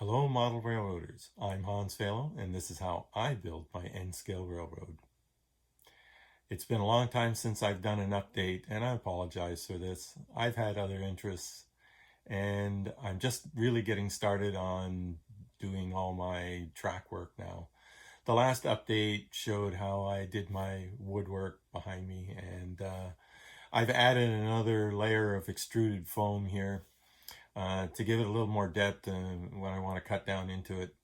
Hello, model railroaders. I'm Hans Phalo, and this is how I build my N-scale railroad. It's been a long time since I've done an update, and I apologize for this. I've had other interests, and I'm just really getting started on doing all my track work now. The last update showed how I did my woodwork behind me, and I've added another layer of extruded foam here to give it a little more depth when I want to cut down into it.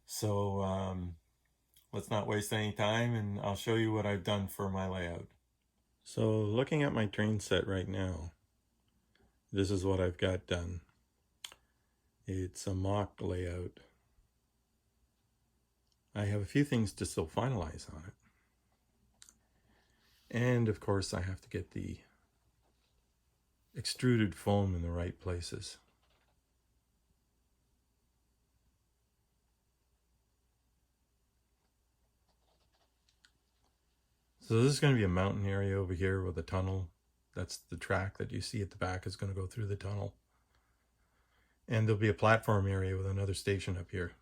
So let's not waste any time, and I'll show you what I've done for my layout. So looking at my train set right now, this is what I've got done. It's a mock layout. I have a few things to still finalize on it. And of course I have to get the extruded foam in the right places. So this is going to be a mountain area over here with a tunnel. That's the track that you see at the back is going to go through the tunnel. And there'll be a platform area with another station up here.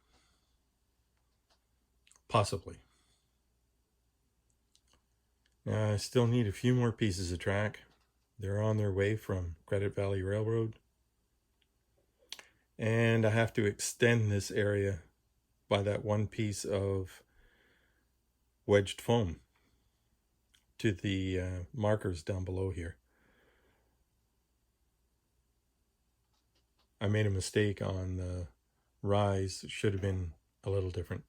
Possibly. Now I still need a few more pieces of track. They're on their way from Credit Valley Railroad. And I have to extend this area by that one piece of wedged foam to the markers down below here. I made a mistake on the rise. It should have been a little different.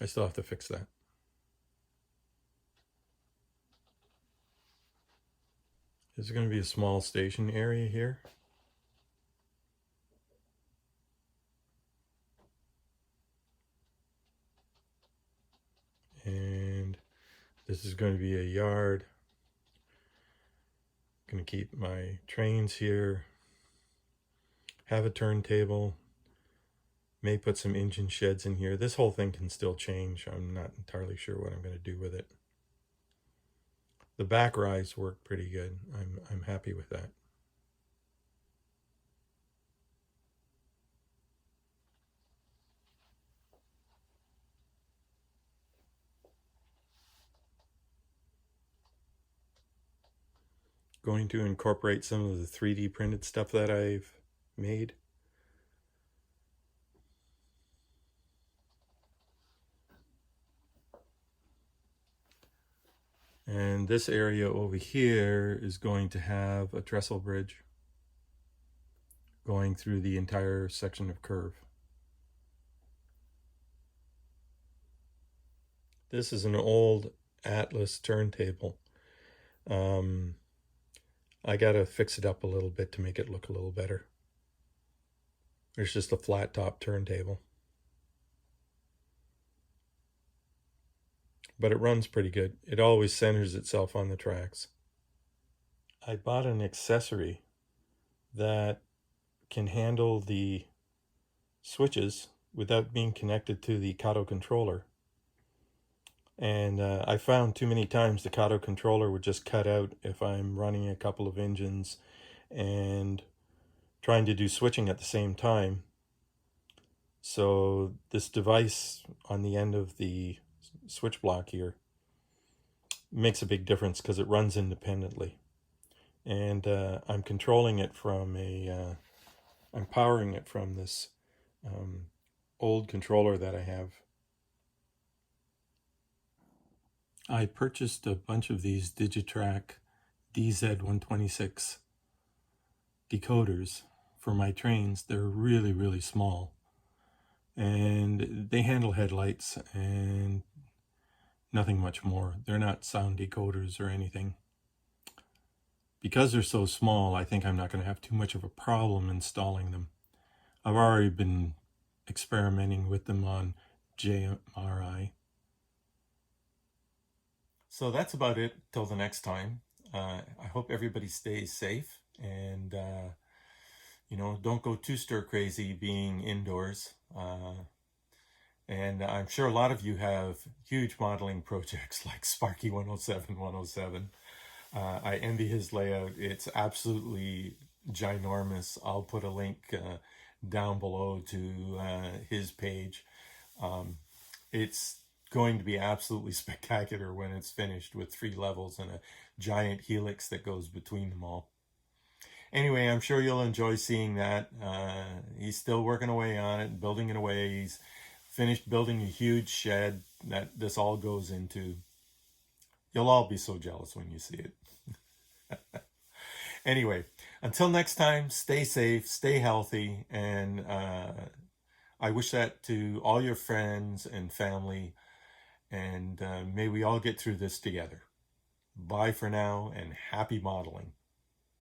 I still have to fix that. There's going to be a small station area here. And this is going to be a yard. I'm going to keep my trains here. Have a turntable. May put some engine sheds in here. This whole thing can still change. I'm not entirely sure what I'm going to do with it. The back rise worked pretty good. I'm happy with that. Going to incorporate some of the 3D printed stuff that I've made. And this area over here is going to have a trestle bridge going through the entire section of curve. This is an old Atlas turntable. I gotta fix it up a little bit to make it look a little better. There's just a flat top turntable. But it runs pretty good. It always centers itself on the tracks. I bought an accessory that can handle the switches without being connected to the Kato controller. And I found too many times the Kato controller would just cut out if I'm running a couple of engines and trying to do switching at the same time. So this device on the end of the switch block here makes a big difference because it runs independently. And I'm controlling it from I'm powering it from this old controller that I have. I purchased a bunch of these Digitrack DZ126 decoders for my trains. They're really, really small. And they handle headlights and nothing much more. They're not sound decoders or anything. Because they're so small, I think I'm not going to have too much of a problem installing them. I've already been experimenting with them on JMRI. So that's about it till the next time. I hope everybody stays safe and, don't go too stir crazy being indoors. And I'm sure a lot of you have huge modeling projects like Sparky 107. I envy his layout. It's absolutely ginormous. I'll put a link down below to his page. It's going to be absolutely spectacular when it's finished, with 3 levels and a giant helix that goes between them all. Anyway, I'm sure you'll enjoy seeing that. He's still working away on it, building it away. He's finished building a huge shed that this all goes into. You'll all be so jealous when you see it. Anyway, until next time, stay safe, stay healthy, and I wish that to all your friends and family, and may we all get through this together. Bye for now, and happy modeling.